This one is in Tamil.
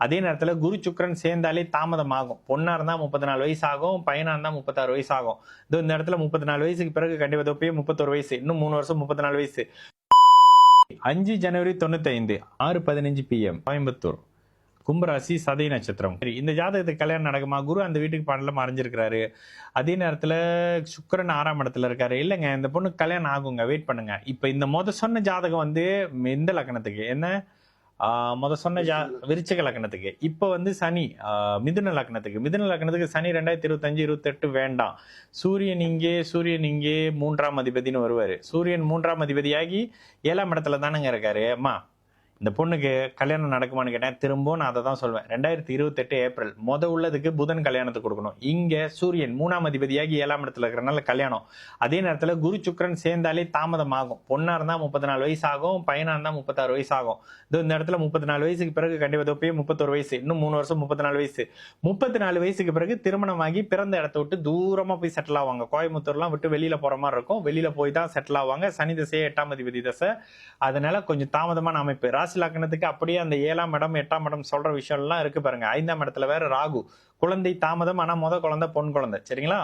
அதே நேரத்துல குரு சுக்கிரன் சேர்ந்தாலே தாமதம் ஆகும். பொண்ணா இருந்தா 34 வயசு ஆகும், பையனா இருந்தா 36 வயசு ஆகும். இந்த இடத்துல 34 வயசுக்கு பிறகு கண்டிப்பா தொப்பியே 31 வயசு, இன்னும் 3 வருஷம் 34 வயசு. 5 ஜனவரி 95 6:15 PM கோயம்புத்தூர். கும்பராசி சதய நட்சத்திரம். இந்த ஜாதகத்துக்கு கல்யாணம் நடக்குமா? குரு அந்த வீட்டுக்கு 12 மறைஞ்சிருக்கிறாரு. அதே நேரத்துல சுக்கிரன் 6ஆம் இடத்துல இருக்காரு. இல்லங்க இந்த பொண்ணுக்கு கல்யாணம் ஆகுங்க, வெயிட் பண்ணுங்க. இப்ப இந்த சொன்ன ஜாதகம் வந்து எந்த லக்னத்துக்கு என்ன சொன்ன விருச்சிக லக்னத்துக்கு. இப்ப வந்து சனி மிதுன லக்னத்துக்கு சனி 2025 28 வேண்டாம். சூரியன் இங்கே 3ஆம் அதிபதினு வருவாரு. சூரியன் 3ஆம் அதிபதியாகி 7ஆம் இடத்துல தானுங்க இருக்காரு. அம்மா இந்த பொண்ணுக்கு கல்யாணம் நடக்குமான்னு கேட்டேன். திரும்பவும் நான் அதை தான் சொல்வேன். 2028 ஏப்ரல் உள்ளதுக்கு புதன் கல்யாணத்துக்கு கொடுக்கணும். இங்க சூரியன் 3ஆம் அதிபதியாகி 7ஆம் இடத்துல இருக்கிறனால கல்யாணம். அதே நேரத்துல குரு சுக்கிரன் சேர்ந்தாலே தாமதம் ஆகும். பொண்ணா இருந்தா 34 வயசு ஆகும், பையனா இருந்தா 36 வயசு ஆகும். இந்த இடத்துல 34 வயசுக்கு பிறகு கண்டிப்பா தொப்பியே 31 வயசு, இன்னும் 3 வருஷம் 34 வயசு. 34 வயசுக்கு பிறகு திருமணமாகி பிறந்த இடத்த விட்டு தூரமா போய் செட்டில் ஆவாங்க. கோயம்புத்தூர்லாம் விட்டு வெளியில போற மாதிரி இருக்கும். வெளியில போய் தான் செட்டில் ஆவாங்க. சனி தசை 8ஆம் அதிபதி தசை. அதனால கொஞ்சம் தாமதமான அமைப்பு. ராசி லக்னத்துக்கு அப்படியே அந்த 7ஆம் இடம் 8ஆம் இடம் சொல்ற விஷயம் எல்லாம் இருக்கு பாருங்க. 5ஆம் இடத்துல வேற ராகு. குழந்தை தாமதம், ஆனா குழந்தை பொன் குழந்தை. சரிங்களா?